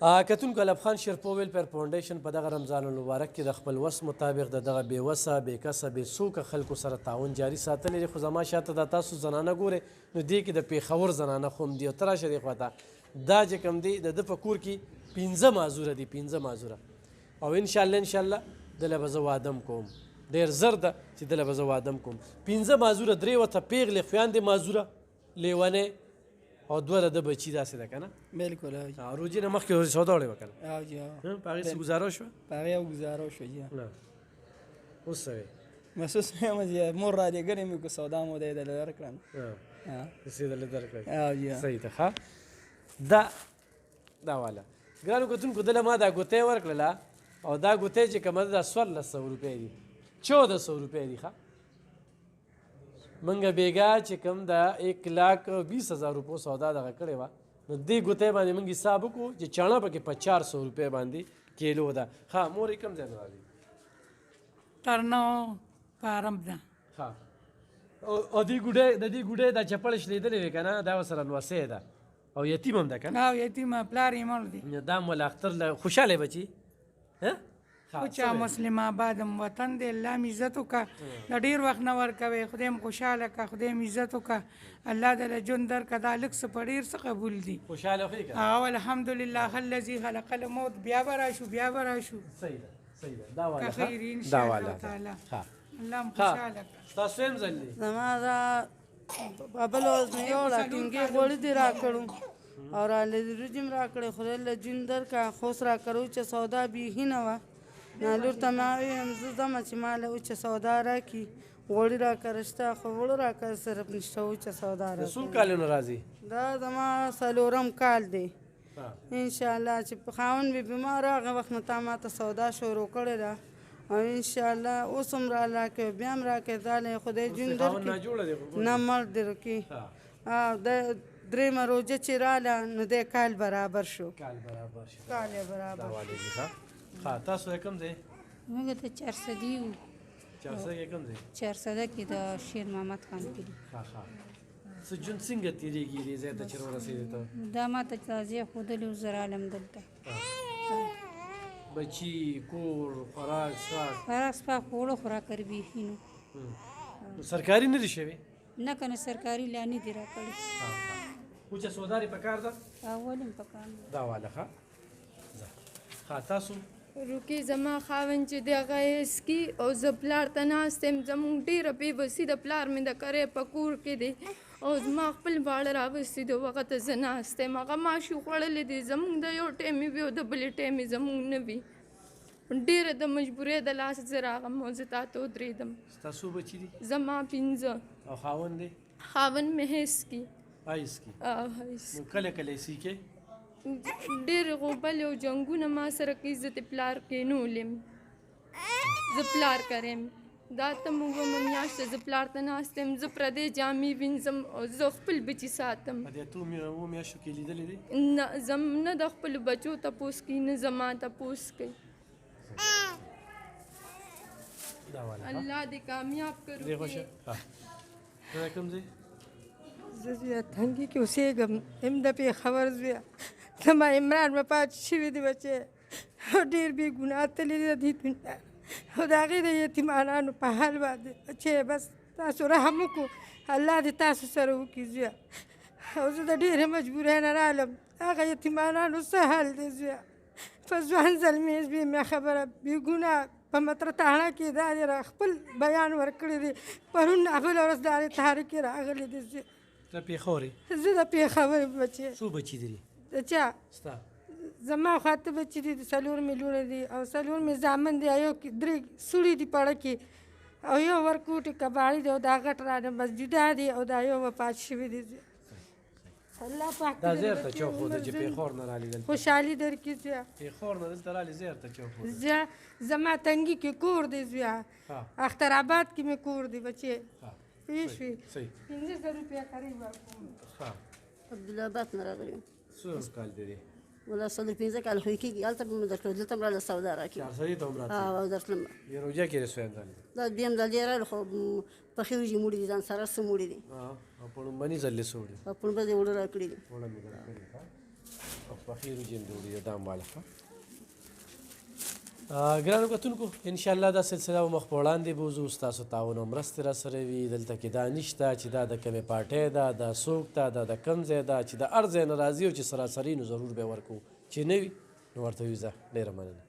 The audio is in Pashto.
کتونکو الف خان شیرپو ویلفیر فاونډیشن په دغه رمضان المبارک کې د خپل وس مطابق د دغه بې وسه بې کسه بې څوکه خلکو سره تعاون جاري ساتلی دی. خو زما شاته دا تاسو زنانه ګورئ نو دې کې د پېښور زنانه خو هم دي او ته راشه دې خواته دا چې کوم دی د ده په کور کې 15 مازوره دي 15 مازوره او انشاءالله دله به زه واده م کوم ډېر زر ده چې دله به زه واده م کوم 15 مازوره 3 ورته پېغلې خویندې مازوره لیونۍ او دوه د ده بچي داسې ده که نه بلکل روجې نه مخکې سودا وړې وه که نه او جی په هغې څه ګزاره وشوه په هغې یو ګزاره وشوه جی اوس څه وی محسوس یم جی مور را لېږلې مې که سودا مو دی دله درکړم داسې دله درکړی او جی صحیح ده ښه دا واله ګرانو کتونکو دله ما دا ګوتۍ ورکړله او دا ګوتۍ چې کومه ده دا 1400 روپۍ دي 1400 روپۍ دي ښه منګه بیګا چې کوم د 1,20,000 روپو سودا دغه کړې وه نو دې ګوتۍ باندې موږ حساب وکړو چې چاڼه پکې په 400 روپۍ باندې کیلو ده. ښه مور یې کوم ځای نه راځي ترنو پارم ده ښه او دې ګوډۍ دا چپړې شلېدلې وې که نه دا ورسره نوسۍ ده او یتیم هم ده که نه او یتیمه پلار یې مړ دی دا مولا اختر له خوشحاله بچي اوچا مسلم آبادم وطن دی الله م عزت وکړه د ډېر وخت نه ورکوئ خدای م خوشحاله کړه خدای م عزت وکړه الله دله ژوند درکړه دا لږ څه په ډېر څه قبول دي خوشحاله خو یې که او الحمدلله الذي خلق الموت بیا به راشو بیا به راشو صحیح ده دا واله که خیر دا انشاءالله واله تعالی ښه الله م خوشحاله کړه تاسو هم ځل دی زما دا بل ورځ مې یو ټینګې غوړي دې راکړو او رالې رجم راکړې خدای له ژوند درکړه خوس راکړو چې سودا بیخي نه وه نه لور ته ما ویم زه ځمه چې ما له اوچه سودا راکړي غوړي راکړه شته خو وړو راکړه صرف نشته اوچه سودا د څو راکړه کالونو راځي دا زما 4م کال دی انشاءالله چې خاوند مې بیمار هغه وخت نه تا ما ته سودا شروع کړې ده او انشاءالله اوس هم راکړې بیا هم راکړې دا له خدای ژوند درکړي نه مړ دې وکړي او د درېیمه روژه چې راله نو دی کال برابر شو کال یې برابر ښه تاسو یې کوم ځای موږ د 400 یو 400 کې کوم ځای 400 کې د شیر محمد خان کلي ښه څه ژوند څنګه تېرېږي دې ځای ته چې ورسېدې ته دا ما ته تازیه ښودلې و زه رالم دلته بچي کور خوراک څښاک خوړو خوراک بیخي نو سرکاري نه دي شوي نه که نه سرکاري لا نه دي راکړې اوچه سودا دې پکار ده اول هم پکار دا واله ښه تاسو روکې زما خاوند چې دی هغه هېڅ کي او زه پلار ته ناست یم زموږ ډېره بېوسي د پلار مې د کرۍ په کور کې دی او زما خپل واړه راوستي دي هغه ته زه ناست یم هغه ماشي خوړلی دی زموږ د یو ټایم وي او د بلې ټایم زموږ نه وي ډېره د مجبورۍ د لاسه زه راغم او زه تا ته ودرېدم ستاسو بچي دي زما 15 او خاوند دی خاوند مې هېڅ کي هېڅ کي هېڅ نو کله یې سي کې ډېرې غوبلې او جنګونه ما سره کوي زه د پلار کېنولم زه پلار کرم دا ته موږ هم میاشته زه پلار ته ناست یم زه پردۍ جامې وینځم او زه خپل بچي ساتم په دې اتو میاشتو کې لیدلې دي نه نه د خپلو بچو تپوس کوي نه زما تپوس کوي الله دې کامیاب کړو کوم ځای زه زویه تنګي کې اوسېږم هم د پېښور زویه زما عمران به پاتې شوي دي بچې او ډېر بې ګناه تللي دي د دې دنیا او د هغې د یتیمانانو په حال باندې بچې بس تاسو رحم وکړو الله دې تاسو سره وکړي زویه او زه د ډېرې مجبورۍ نه رالم هغه یتیمانانو څه حال دی زویه په ځوان زلمې مې خبره بې ګناه په مترتاڼه کې دا دی خپل بیان ورکړی دی پرون بله ورځ دا دی تحریک کې راغلی دی زویه ته پېښور یې زه د پېښور بچې څو بچي دي د چا ستا زما خواته بچي دي 4 مې لوڼې دي او 4 مې زامن دي یو 3 سوړي دي پړه کې او یو ورکوټي کباړي دی او دا غټ رانه بس جدا دي او دا یو وفات شوي دي الله پاک دا زه ورته چوښوده چې پېښور نه رالي دلته خوشحالي درکړي زویه پېښور نه دلته رالي زه ورته چوښوده زما تنګي کې کور دی زویه اختر آباد کې مې کور دی بچې پوه شوې 1500 روپیه قریب ورکوم عبدالآباد نه راغلی یم څو کال دی والله 15 کال خو یې کېږي هلته به مې درکړو دلته هم راله سودا راکړي 400 ته هم راتلې او درتلم یې روژه کې رسویم ځل دا دویم ځل یې راغلو خو پخې وریجې موړي دي ځان سره څه موړي دي او په لومبني ځل یې څه وړي او پړومبه دې وړه راکړي دي وړه مې درکړې او پخې وریجې هم ډوډۍ ده دا هم واله ښه ګرانو کتونکو انشاءالله دا سلسله به مخ په وړاندې بوځو ستاسو تعاون او مرستې راسره وي دلته کې دا نشته چې دا د کمې پارټۍ ده دا څوک ده دا د کوم ځای ده چې د هر ځای نه راځي او چې سراسري نو ضرور به یې ورکوو چې نه وي نو ورته وي ځه ډېره مننه